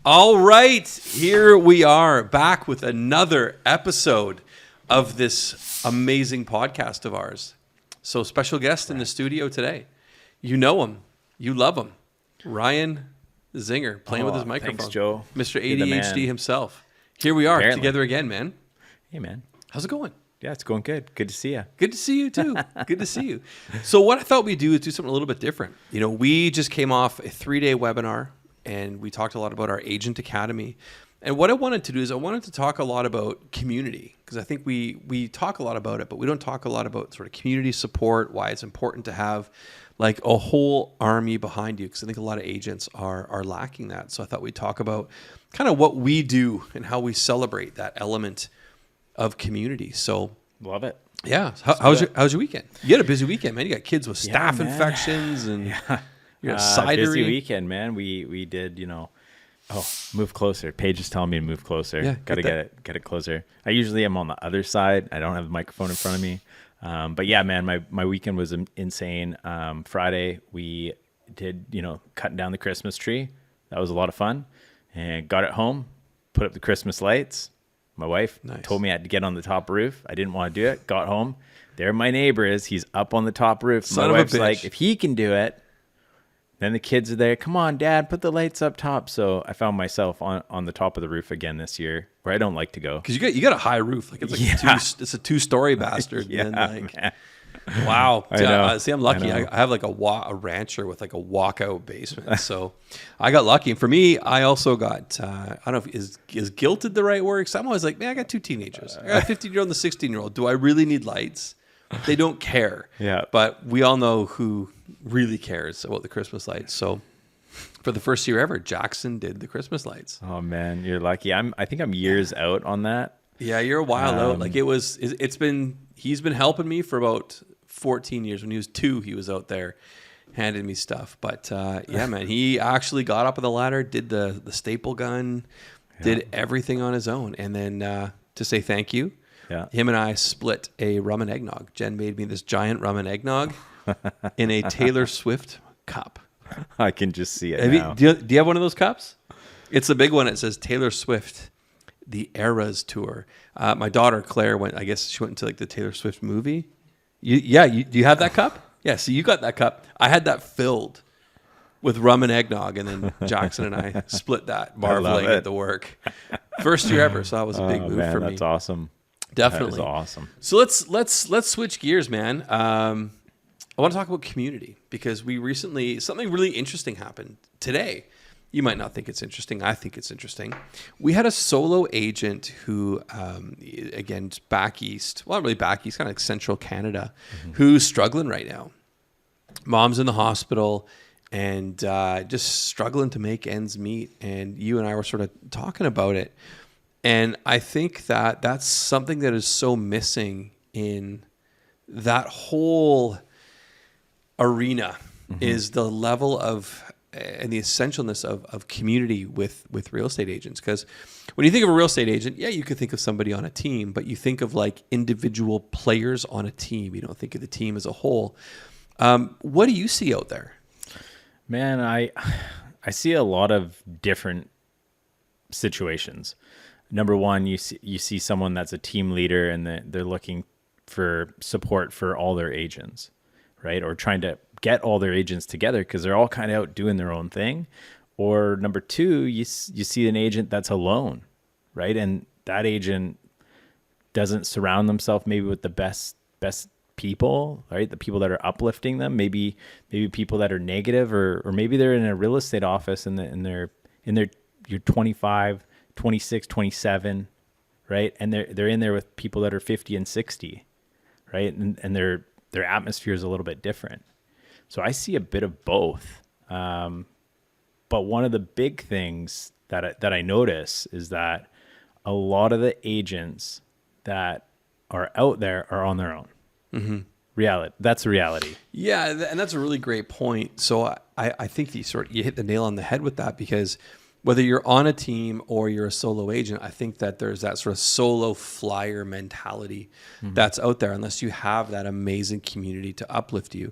All right, here we are back with another episode of this amazing podcast of ours. So special guest in the studio today. You know him. You love him. Ryan Zinger playing with his microphone. Thanks, Joe. Mr. ADHD himself. Here we are together again, man. Hey, man. How's it going? Yeah, it's going good. Good to see you. Good to see you too. Good to see you. So what I thought we'd do is do something a little bit different. You know, we just came off a 3-day webinar and we talked a lot about our Agent Academy. And what I wanted to do is I wanted to talk a lot about community, because I think we talk a lot about it, but we don't talk a lot about sort of community support, why it's important to have like a whole army behind you, because I think a lot of agents are lacking that. So I thought we'd talk about kind of what we do and how we celebrate that element of community. So love it. Yeah. How's your weekend? You had a busy weekend, man. You got kids with staph infections and you got cidery. Busy weekend, man. We did, move closer. Paige is telling me to move closer. Yeah, Got to get it closer. I usually am on the other side. I don't have the microphone in front of me. But yeah, man, my weekend was insane. Friday we did, cutting down the Christmas tree. That was a lot of fun. And got it home, put up the Christmas lights. My wife told me I had to get on the top roof. I didn't want to do it. Got home. There my neighbor is. He's up on the top roof. My wife's like, if he can do it, then the kids are there. Come on, Dad, put the lights up top. So I found myself on the top of the roof again this year, where I don't like to go. Because you got a high roof. Like it's it's a 2-story bastard. Yeah, man. man. Wow. I know. See, I'm lucky. I have like a rancher with like a walkout basement. So I got lucky. And for me, I also got, I don't know if is guilted the right word? Because I'm always like, man, I got 2 teenagers. I got a 15-year-old and a 16-year-old. Do I really need lights? They don't care. Yeah. But we all know who really cares about the Christmas lights. So for the first year ever, Jackson did the Christmas lights. Oh man, you're lucky. I think I'm years out on that. Yeah, you're a while out. Like he's been helping me for about 14 years. When he was 2, he was out there handing me stuff. But yeah, man, he actually got up on the ladder, did the staple gun, did everything on his own. And then to say thank you, him and I split a rum and eggnog. Jen made me this giant rum and eggnog in a Taylor Swift cup. I can just see it now. Do you have one of those cups? It's a big one. It says Taylor Swift, the Eras Tour. My daughter Claire went. I guess she went into like the Taylor Swift movie. Do you have that cup? Yeah. So you got that cup. I had that filled with rum and eggnog, and then Jackson and I split that, marveling at the work. First year ever, so that was a big move for me. That's awesome. Definitely. That is awesome. So let's switch gears, man. I want to talk about community, because we recently, something really interesting happened today. You might not think it's interesting. I think it's interesting. We had a solo agent who, again, back east, well, not really back east, kind of like central Canada, who's struggling right now. Mom's in the hospital and just struggling to make ends meet. And you and I were sort of talking about it. And I think that that's something that is so missing in that whole arena, is the level of and the essentialness of community with real estate agents. Because when you think of a real estate agent, you could think of somebody on a team, but you think of like individual players on a team. You don't think of the team as a whole. What do you see out there? Man, I see a lot of different situations. Number one, you see someone that's a team leader and they're looking for support for all their agents, right? Or trying to get all their agents together because they're all kind of out doing their own thing. Or number two, you see an agent that's alone, right? And that agent doesn't surround themselves maybe with the best people, right? The people that are uplifting them, maybe people that are negative, or maybe they're in a real estate office and you're 25, 26, 27, right? And they're in there with people that are 50 and 60, right? And their atmosphere is a little bit different. So I see a bit of both. But one of the big things that I notice is that a lot of the agents that are out there are on their own. Mm-hmm. Reality. That's a reality. Yeah, and that's a really great point. So I think you hit the nail on the head with that, because whether you're on a team or you're a solo agent, I think that there's that sort of solo flyer mentality that's out there, unless you have that amazing community to uplift you.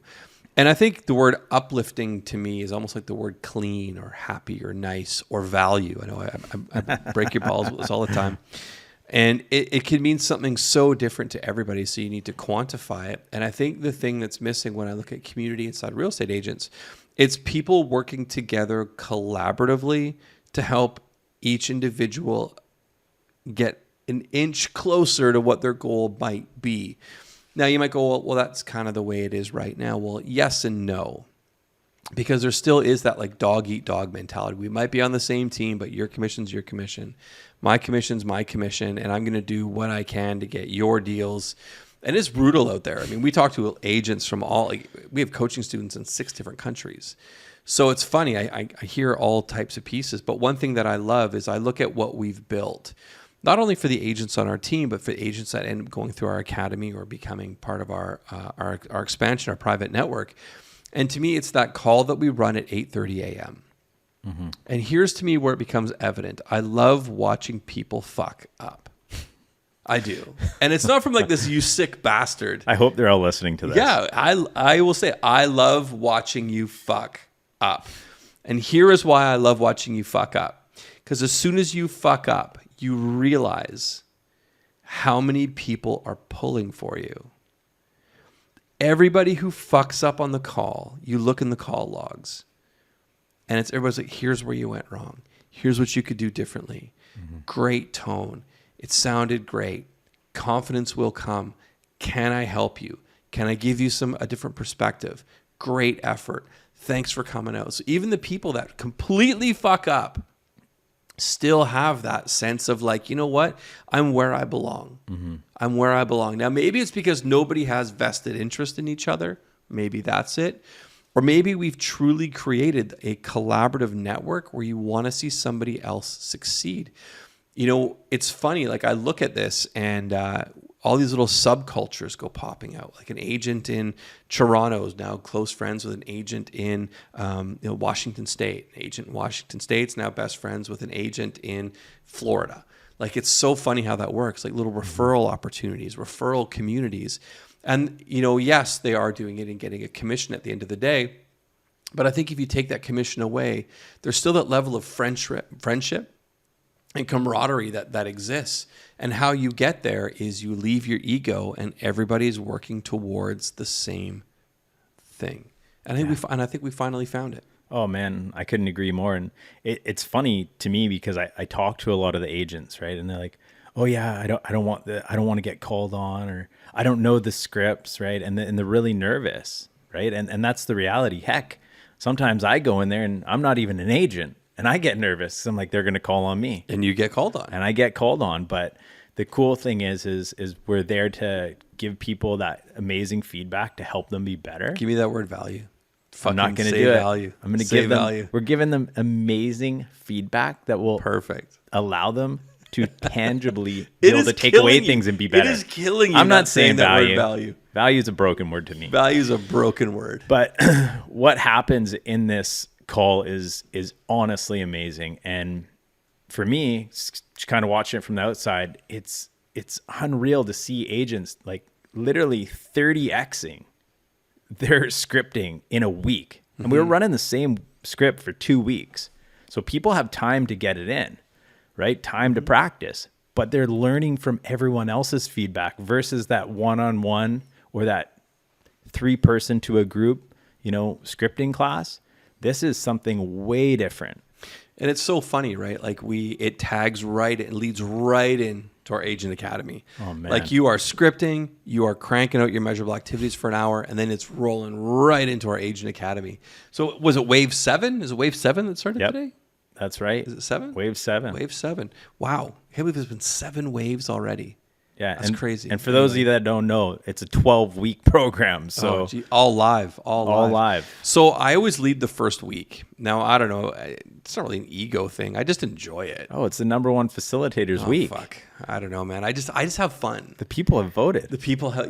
And I think the word uplifting to me is almost like the word clean or happy or nice or value. I know I break your balls with this all the time. And it can mean something so different to everybody. So you need to quantify it. And I think the thing that's missing when I look at community inside real estate agents, it's people working together collaboratively to help each individual get an inch closer to what their goal might be. Now, you might go, well, that's kind of the way it is right now. Well, yes and no, because there still is that like dog eat dog mentality. We might be on the same team, but your commission's your commission. My commission's my commission, and I'm going to do what I can to get your deals. And it's brutal out there. I mean, we talk to agents from we have coaching students in 6 different countries. So it's funny. I hear all types of pieces. But one thing that I love is I look at what we've built, not only for the agents on our team, but for the agents that end up going through our academy or becoming part of our expansion, our private network. And to me, it's that call that we run at 8:30 a.m. Mm-hmm. And here's to me where it becomes evident. I love watching people fuck up. I do. And it's not from like this, you sick bastard. I hope they're all listening to this. Yeah, I will say, I love watching you fuck up. And here is why I love watching you fuck up. Because as soon as you fuck up, you realize how many people are pulling for you. Everybody who fucks up on the call, you look in the call logs, and everybody's like, here's where you went wrong. Here's what you could do differently. Mm-hmm. Great tone. It sounded great. Confidence will come. Can I help you? Can I give you a different perspective? Great effort. Thanks for coming out. So even the people that completely fuck up still have that sense of like, you know what? I'm where I belong. Mm-hmm. I'm where I belong. Now, maybe it's because nobody has vested interest in each other. Maybe that's it. Or maybe we've truly created a collaborative network where you want to see somebody else succeed. You know, it's funny. Like I look at this and all these little subcultures go popping out. Like an agent in Toronto is now close friends with an agent in Washington State. An agent in Washington State's now best friends with an agent in Florida. Like it's so funny how that works. Like little referral opportunities, referral communities. And, you know, yes, they are doing it and getting a commission at the end of the day. But I think if you take that commission away, there's still that level of friendship and camaraderie that exists. And how you get there is you leave your ego and everybody's working towards the same thing. And I think we finally found it. Oh man, I couldn't agree more. And it's funny to me because I talk to a lot of the agents, right? And they're like, oh yeah, I don't want to get called on, or I don't know the scripts, right? And they're really nervous, right? And that's the reality. Heck, sometimes I go in there and I'm not even an agent. And I get nervous. I'm like, they're going to call on me. And you get called on. And I get called on. But the cool thing is we're there to give people that amazing feedback to help them be better. Give me that word value. I'm not going to do value. It. I'm going to give them value. We're giving them amazing feedback that will allow them to tangibly be able to take away things and be better. It is killing you. I'm not saying value. Value. Value is a broken word to me. Value is a broken word. But what happens in this call is honestly amazing. And for me, kind of watching it from the outside, it's unreal to see agents like literally 30xing their scripting in a week. And we were running the same script for 2 weeks. So people have time to get it in, right? Time to practice, but they're learning from everyone else's feedback versus that one-on-one or that 3-person to a group, scripting class. This is something way different. And it's so funny, right? Like it tags right and leads right in to our Agent Academy. Oh man. Like you are scripting, you are cranking out your measurable activities for an hour, and then it's rolling right into our Agent Academy. So was it Wave 7? Is it Wave 7 that started today? That's right. Is it 7? Wave 7. Wave 7. Wow. I can't believe there's been 7 waves already. Yeah, that's crazy. And for those of you that don't know, it's a 12-week program. So all live. So I always lead the first week. Now, I don't know. It's not really an ego thing. I just enjoy it. Oh, it's the number 1 facilitators week. Fuck. I don't know, man. I just have fun. The people have voted.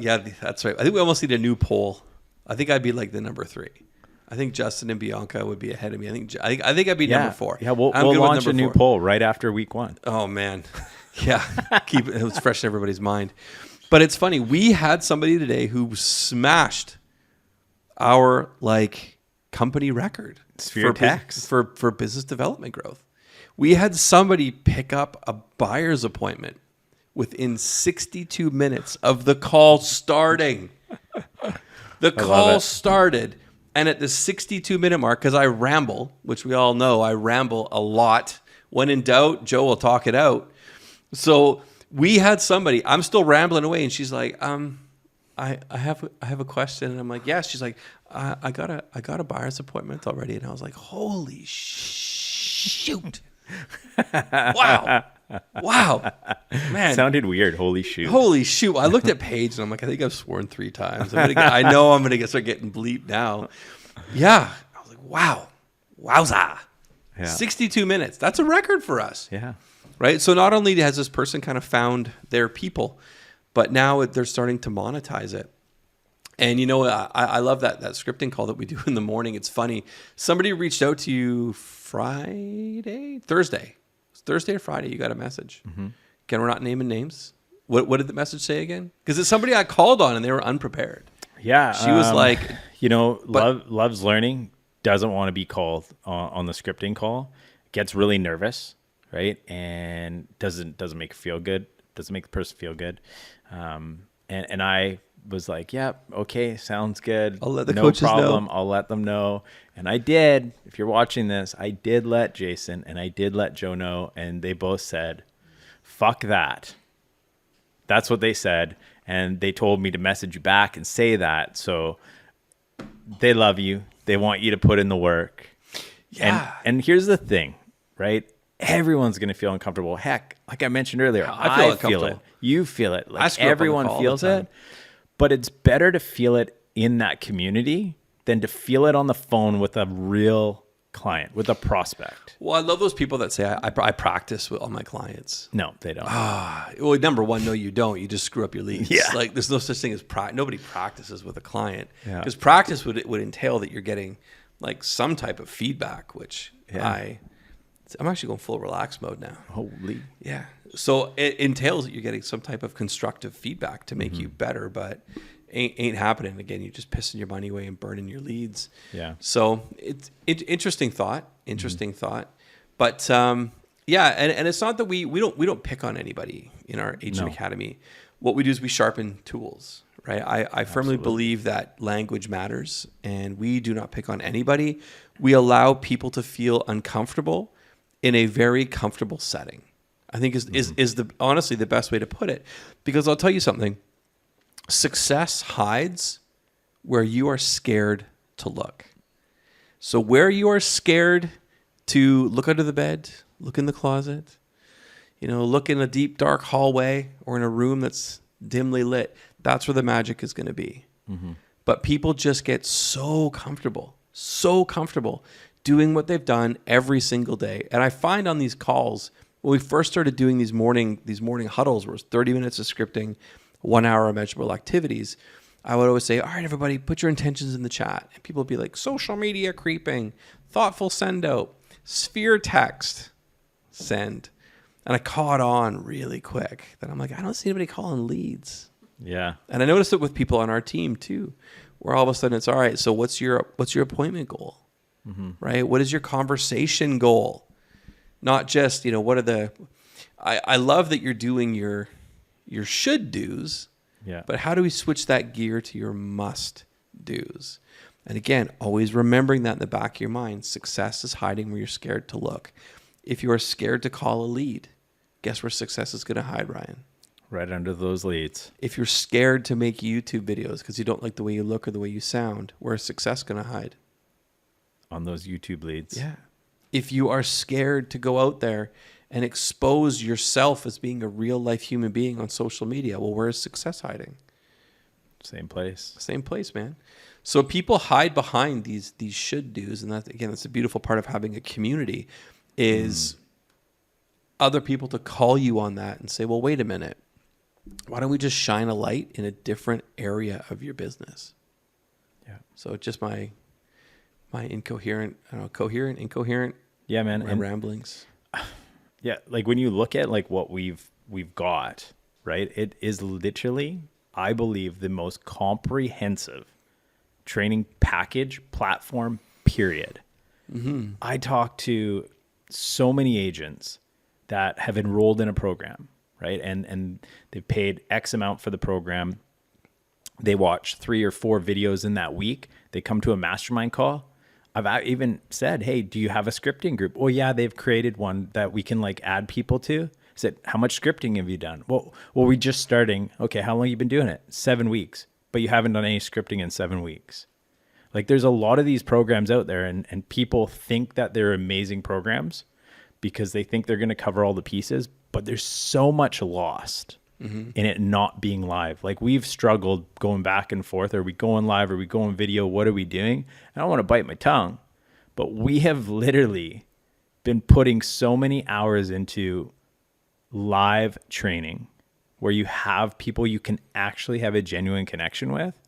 Yeah, that's right. I think we almost need a new poll. I think I'd be like the number 3. I think Justin and Bianca would be ahead of me. I think I'd be number 4. Yeah, we'll launch a new poll right after week 1. Oh man. Yeah, keep it fresh in everybody's mind. But it's funny. We had somebody today who smashed our like company record Sphere tax. for business development growth. We had somebody pick up a buyer's appointment within 62 minutes of the call starting. The call started, and at the 62-minute mark, because I ramble, which we all know I ramble a lot. When in doubt, Joe will talk it out. So we had somebody, I'm still rambling away, and she's like, I have a question. And I'm like, yes. She's like, I got a buyer's appointment already. And I was like, holy shoot. Wow. Man. Sounded weird. Holy shoot. I looked at Paige and I'm like, I think I've sworn 3 times. I know I'm going to start getting bleeped now. Yeah. I was like, wow. Wowza. Yeah. 62 minutes. That's a record for us. Yeah. Right. So not only has this person kind of found their people, but now they're starting to monetize it. And you know, I love that scripting call that we do in the morning. It's funny. Somebody reached out to you Thursday or Friday. You got a message. Mm-hmm. Again, we're not naming names. What did the message say again? Because it's somebody I called on and they were unprepared. Yeah. She was like, loves learning, doesn't want to be called on the scripting call, gets really nervous, right? And doesn't make it feel good. Doesn't make the person feel good. And I was like, yeah, okay, sounds good. I'll let the no coaches problem. know. I'll let them know. And I did. If you're watching this, I did let Jason and I did let Joe know. And they both said, fuck that. That's what they said. And they told me to message you back and say that. So they love you. They want you to put in the work. Yeah. And here's the thing, right? Everyone's going to feel uncomfortable. Heck, like I mentioned earlier, I feel uncomfortable. it. You feel it. I Like screw up on the everyone call all feels the time. it. But it's better to feel it in that community than to feel it on the phone with a real client, with a prospect. Well, I love those people that say, I practice with all my clients. No, they don't. Well, number one, no, you don't. You just screw up your leads. Yeah. Like there's no such thing as nobody practices with a client. Yeah. Because practice would entail that you're getting like some type of feedback, which I'm actually going full relax mode now. Holy. Yeah. So it entails that you're getting some type of constructive feedback to make you better, but ain't happening. Again, you're just pissing your money away and burning your leads. Yeah. So it's interesting thought. But and it's not that we don't pick on anybody in our Agent Academy. What we do is we sharpen tools, right? I firmly believe that language matters, and we do not pick on anybody. We allow people to feel uncomfortable in a very comfortable setting. I think is honestly the best way to put it, because I'll tell you something. Success hides where you are scared to look. So where you are scared to look under the bed, look in the closet, look in a deep dark hallway or in a room that's dimly lit, that's where the magic is going to be. Mm-hmm. But people just get so comfortable doing what they've done every single day. And I find on these calls, when we first started doing these morning huddles, where it's 30 minutes of scripting, 1 hour of measurable activities, I would always say, all right, everybody, put your intentions in the chat. And people would be like, social media creeping, thoughtful send out, sphere text, send. And I caught on really quick. Then I'm like, I don't see anybody calling leads. Yeah. And I noticed it with people on our team too, where all of a sudden it's, all right, so what's your appointment goal? Mm-hmm. Right? What is your conversation goal? Not just, what are the, I love that you're doing your should do's, but how do we switch that gear to your must do's? And again, always remembering that in the back of your mind, success is hiding where you're scared to look. If you are scared to call a lead, guess where success is going to hide, Ryan? Right under those leads. If you're scared to make YouTube videos because you don't like the way you look or the way you sound, where's success going to hide? On those YouTube leads. Yeah. If you are scared to go out there and expose yourself as being a real life human being on social media, well, where is success hiding? Same place. Same place, man. So people hide behind these should do's, and that's a beautiful part of having a community is other people to call you on that and say, well, wait a minute. Why don't we just shine a light in a different area of your business? Yeah. So just my incoherent, incoherent. Yeah, man. And ramblings. Yeah, like when you look at like what we've got, right? It is literally, I believe, the most comprehensive training package platform, period. I talk to so many agents that have enrolled in a program, right? And they've paid X amount for the program. They watch 3 or 4 videos in that week. They come to a mastermind call. I've even said, hey, do you have a scripting group? Oh yeah, they've created one that we can like add people to. I said, how much scripting have you done? Well, we're just starting. Okay, how long have you been doing it? 7 weeks, but you haven't done any scripting in 7 weeks. Like there's a lot of these programs out there and people think that they're amazing programs because they think they're going to cover all the pieces, but there's so much lost in it not being live. Like we've struggled going back and forth. Are we going live? Are we going video? What are we doing? I don't want to bite my tongue, but we have literally been putting so many hours into live training where you have people you can actually have a genuine connection with.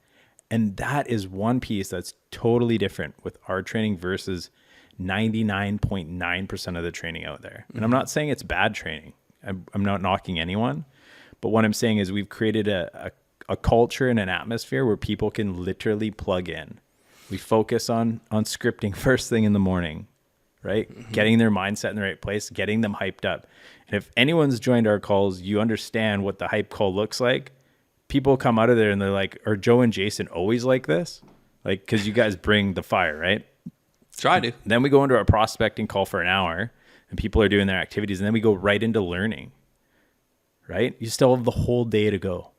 And that is one piece that's totally different with our training versus 99.9% of the training out there. And I'm not saying it's bad training. I'm not knocking anyone. But what I'm saying is we've created a culture and an atmosphere where people can literally plug in. We focus on scripting first thing in the morning, right? Getting their mindset in the right place, getting them hyped up. And if anyone's joined our calls, you understand what the hype call looks like. People come out of there and they're like, are Joe and Jason always like this? Like, because you guys bring the fire, right? Try to. Then we go into our prospecting call for an hour and people are doing their activities. And then we go right into learning, right? You still have the whole day to go.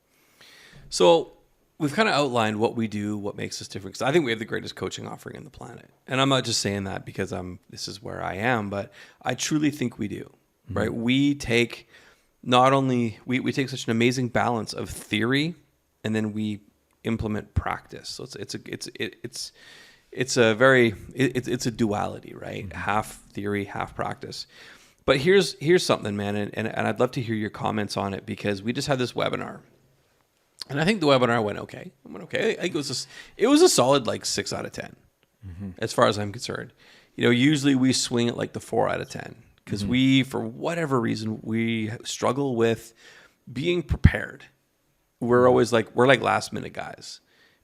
So we've kind of outlined what we do, what makes us different. Because I think we have the greatest coaching offering on the planet. And I'm not just saying that because this is where I am, but I truly think we do, right? We take... Not only we take such an amazing balance of theory, and then we implement practice. So it's a duality, right? Half theory, half practice. But here's something, man, and I'd love to hear your comments on it because we just had this webinar, and I think the webinar went okay. I think it was a solid like 6 out of 10, as far as I'm concerned. You know, usually we swing it like the 4 out of 10. Because we, for whatever reason, we struggle with being prepared. We're always like last minute guys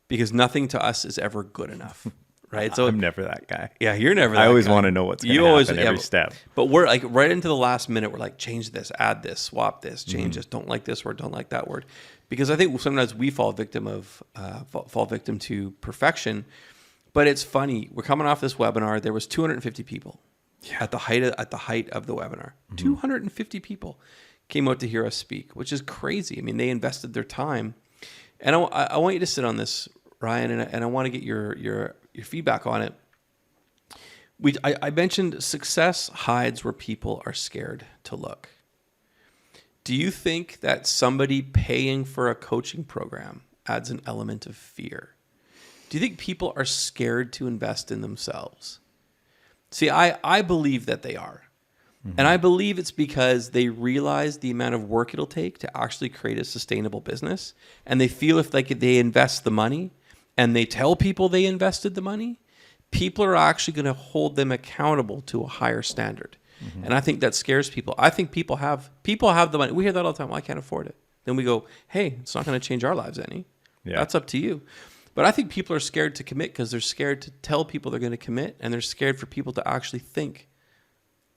because nothing to us is ever good enough, right? So I'm never that guy. Yeah, you're never that guy. I always want to know what's going to happen every step. But we're like right into the last minute. We're like, change this, add this, swap this, change this. Don't like this word, don't like that word. Because I think sometimes we fall victim to perfection. But it's funny. We're coming off this webinar. There was 250 people. Yeah. At the height of the webinar, 250 people came out to hear us speak, which is crazy. I mean, they invested their time, and I want you to sit on this, Ryan, and I want to get your feedback on it. I mentioned success hides where people are scared to look. Do you think that somebody paying for a coaching program adds an element of fear? Do you think people are scared to invest in themselves? See, I believe that they are. And I believe it's because they realize the amount of work it'll take to actually create a sustainable business. And they feel if they invest the money and they tell people they invested the money, people are actually going to hold them accountable to a higher standard. And I think that scares people. I think people have the money. We hear that all the time. Well, I can't afford it. Then we go, hey, it's not going to change our lives any. Yeah. That's up to you. But I think people are scared to commit because they're scared to tell people they're going to commit, and they're scared for people to actually think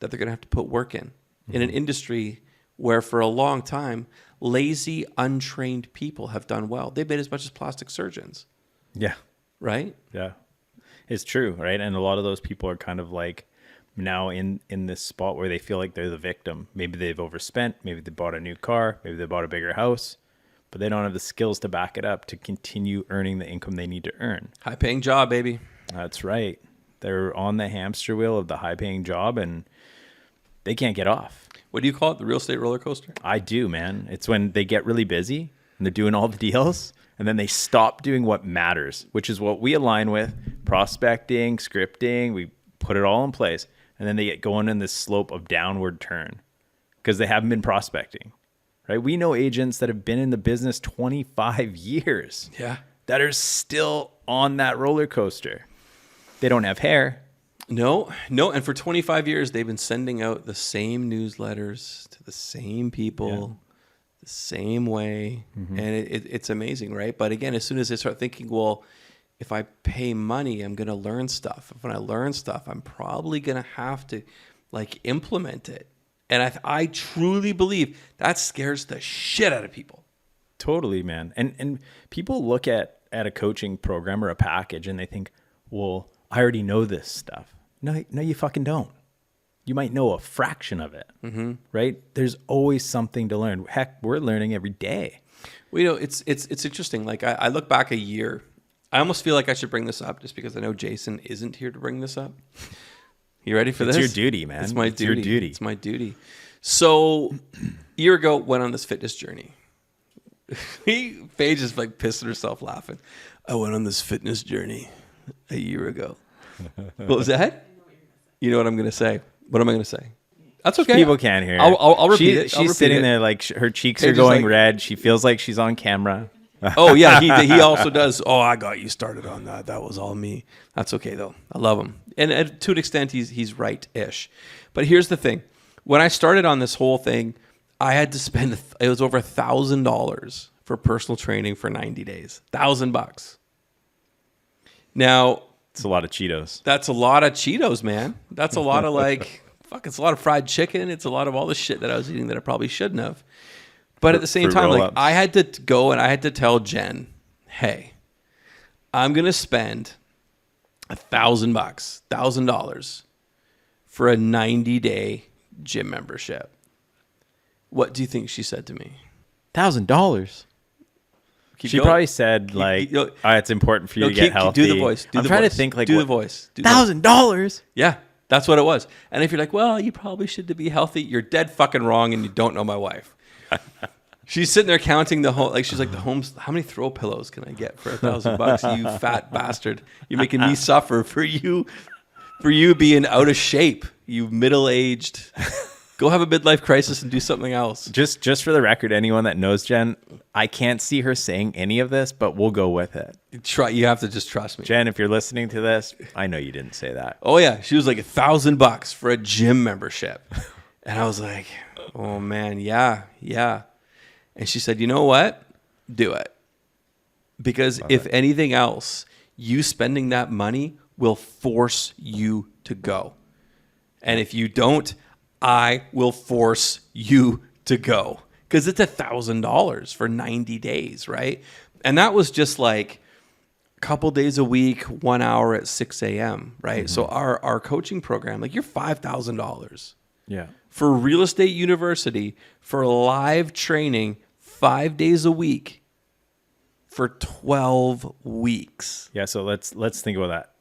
that they're going to have to put work in an industry where for a long time, lazy, untrained people have done well. They've made as much as plastic surgeons. Yeah. Right? Yeah. It's true, right? And a lot of those people are kind of like now in this spot where they feel like they're the victim. Maybe they've overspent. Maybe they bought a new car. Maybe they bought a bigger house. But they don't have the skills to back it up to continue earning the income they need to earn. High-paying job, baby. That's right. They're on the hamster wheel of the high-paying job, and they can't get off. What do you call it? The real estate roller coaster? I do, man. It's when they get really busy, and they're doing all the deals, and then they stop doing what matters, which is what we align with, prospecting, scripting. We put it all in place, and then they get going in this slope of downward turn because they haven't been prospecting. Right? We know agents that have been in the business 25 years that are still on that roller coaster. They don't have hair. No. And for 25 years, they've been sending out the same newsletters to the same people, the same way. And it's amazing, right? But again, as soon as they start thinking, well, if I pay money, I'm going to learn stuff. If when I learn stuff, I'm probably going to have to like implement it. And I truly believe that scares the shit out of people. Totally, man. And people look at a coaching program or a package and they think, well, I already know this stuff. No, you fucking don't. You might know a fraction of it, right? There's always something to learn. Heck, we're learning every day. Well, you know, it's interesting. Like I look back a year. I almost feel like I should bring this up just because I know Jason isn't here to bring this up. You ready for this? It's your duty, man. It's my duty. Your duty. It's my duty. So a year ago, went on this fitness journey. Paige is like pissing herself laughing. I went on this fitness journey a year ago. What was that? You know what I'm going to say. What am I going to say? That's okay. People can't hear. I'll repeat it. She's sitting there like her cheeks are going red. She feels like she's on camera. Oh yeah, he also does. Oh, I got you started on that. That was all me. That's okay though. I love him, and to an extent, he's right-ish. But here's the thing: when I started on this whole thing, I had to spend it was over $1,000 for personal training for 90 days. $1,000. Now it's a lot of Cheetos. That's a lot of Cheetos, man. That's a lot of like fuck. It's a lot of fried chicken. It's a lot of all the shit that I was eating that I probably shouldn't have. But at the same time, like I had to go and I had to tell Jen, hey, I'm going to spend $1,000 for a 90-day gym membership. What do you think she said to me? $1,000. She probably said like, it's important for you to get healthy. Do the voice. I'm trying to think like, do the voice. $1,000? Yeah, that's what it was. And if you're like, well, you probably should be healthy, you're dead fucking wrong and you don't know my wife. She's sitting there counting the home, like she's like, how many throw pillows can I get for $1,000? You fat bastard! You're making me suffer for you being out of shape. You middle-aged. Go have a midlife crisis and do something else. Just for the record, anyone that knows Jen, I can't see her saying any of this, but we'll go with it. You have to just trust me, Jen. If you're listening to this, I know you didn't say that. Oh yeah, she was like $1,000 for a gym membership, and I was like, oh man, yeah. And she said, you know what? Do it. Because if anything else, you spending that money will force you to go. And if you don't, I will force you to go. Because it's $1,000 for 90 days, right? And that was just like a couple days a week, 1 hour at 6 a.m., right? Mm-hmm. So our coaching program, like you're $5,000. Yeah. For Real Estate University, for live training 5 days a week for 12 weeks. Yeah, so let's think about that.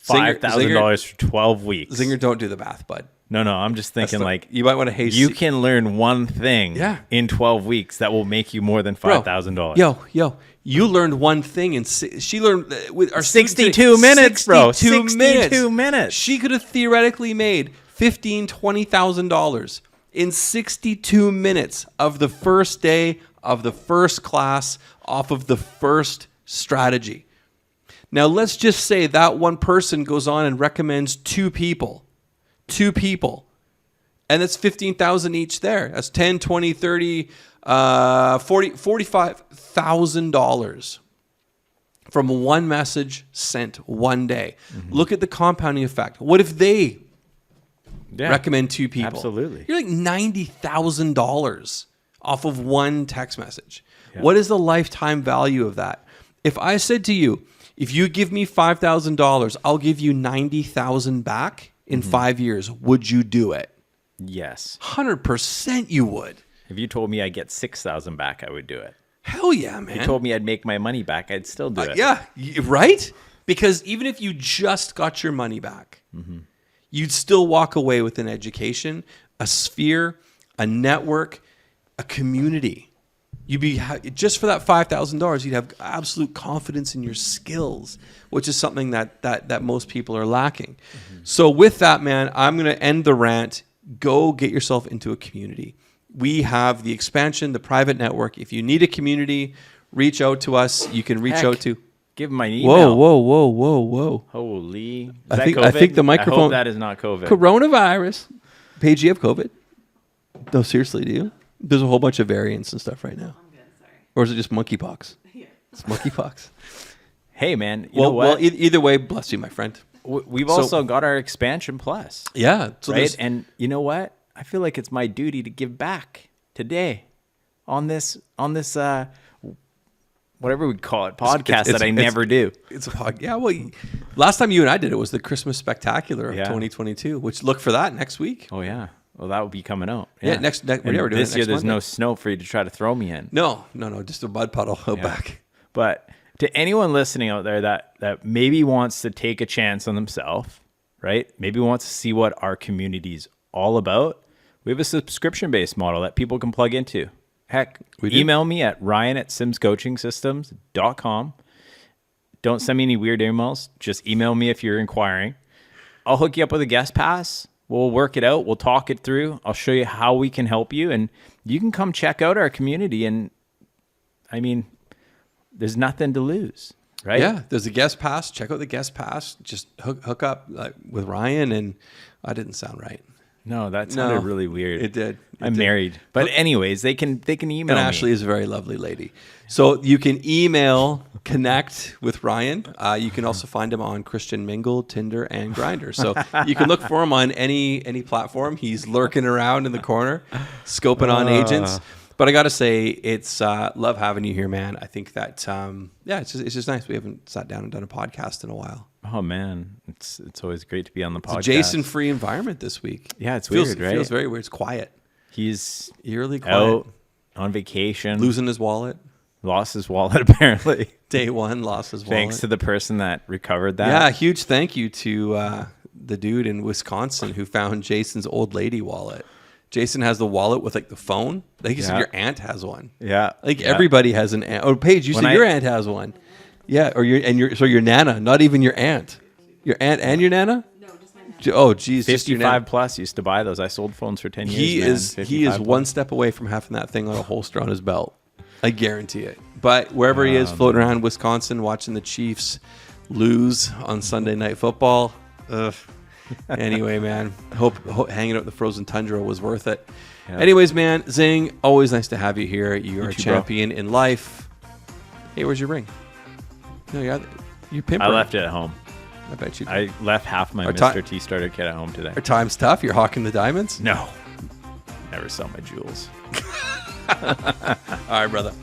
$5,000 for 12 weeks. Zinger, don't do the math, bud. No, I'm just thinking like you might want to haste. You can learn one thing in 12 weeks that will make you more than $5,000. Yo, you leared one thing and she learned with our 62 minutes, bro. 62 minutes. She could have theoretically made $15,000, $20,000 in 62 minutes of the first day of the first class off of the first strategy. Now, let's just say that one person goes on and recommends two people, and that's $15,000 each there. That's $10, $20, $30, $45,000 from one message sent one day. Mm-hmm. Look at the compounding effect. What if they recommend two people? Absolutely. You're like $90,000 off of one text message. Yeah. What is the lifetime value of that? If I said to you, if you give me $5,000, I'll give you $90,000 back in 5 years, would you do it? Yes. 100% you would. If you told me I'd get $6,000 back, I would do it. Hell yeah, man. If you told me I'd make my money back, I'd still do it. Yeah, right? Because even if you just got your money back, you'd still walk away with an education, a sphere, a network, a community. You'd be just for that $5,000. You'd have absolute confidence in your skills, which is something that most people are lacking. Mm-hmm. So with that, man, I'm going to end the rant. Go get yourself into a community. We have the expansion, the private network. If you need a community, reach out to us. You can reach out to. Give them my email. Whoa. Holy. Is I that think, COVID? I think the microphone. I hope that is not COVID. Coronavirus. Paige, you have COVID? No, seriously, do you? There's a whole bunch of variants and stuff right now. I'm good, sorry. Or is it just monkeypox? Yeah. It's monkeypox. hey, man, you know what? Well, either way, bless you, my friend. We've also got our expansion plus. Yeah. So right. And you know what? I feel like it's my duty to give back today on this whatever we call it, podcast that I never do. It's a podcast. Yeah. Well, last time you and I did it was the Christmas Spectacular of 2022, which look for that next week. Oh, yeah. Well, that will be coming out. Yeah. Next we're doing this year, there's Monday. no snow for you to try to throw me in. No. Just a mud puddle out back. But to anyone listening out there that maybe wants to take a chance on themselves, right? Maybe wants to see what our community's all about. We have a subscription-based model that people can plug into. Heck, email me at ryan@simscoachingsystems.com. Don't send me any weird emails. Just email me if you're inquiring. I'll hook you up with a guest pass. We'll work it out. We'll talk it through. I'll show you how we can help you. And you can come check out our community. And, I mean, there's nothing to lose, right? Yeah, there's a guest pass. Check out the guest pass. Just hook up with Ryan. And I didn't sound right. No, that sounded really weird. It did. I'm married. But anyways, they can email and Ashley is a very lovely lady. So you can email connect with Ryan. You can also find him on Christian Mingle, Tinder, and Grindr. So you can look for him on any platform. He's lurking around in the corner, scoping on agents. But I got to say, it's love having you here, man. I think that, it's just nice. We haven't sat down and done a podcast in a while. Oh, man. It's always great to be on the podcast. It's a Jason-free environment this week. Yeah, it's weird, right? It feels very weird. It's quiet. He's eerily quiet. Out on vacation. Losing his wallet. Lost his wallet, apparently. Day one, lost his wallet. Thanks to the person that recovered that. Yeah, huge thank you to the dude in Wisconsin who found Jason's old lady wallet. Jason has the wallet with like the phone. Like you said, your aunt has one. Yeah. Like everybody has an aunt. Oh, Paige, you said your aunt has one. Yeah, or your nana, not even your aunt. Your aunt and your nana? No, just my nana. Oh, geez. 55 plus used to buy those. I sold phones for 10 years. He is one step away from having that thing on a holster on his belt. I guarantee it. But wherever he is, floating around Wisconsin, watching the Chiefs lose on Sunday Night Football. Anyway, man, hope hanging out in the frozen tundra was worth it. Yep. Anyways, man, Zing, always nice to have you here. You're a champion in life. Hey, where's your ring? No, you pimp. I left it at home. I bet you did. I left half my Mr. T starter kit at home today. Are times tough? You're hawking the diamonds? No. Never sell my jewels. All right, brother.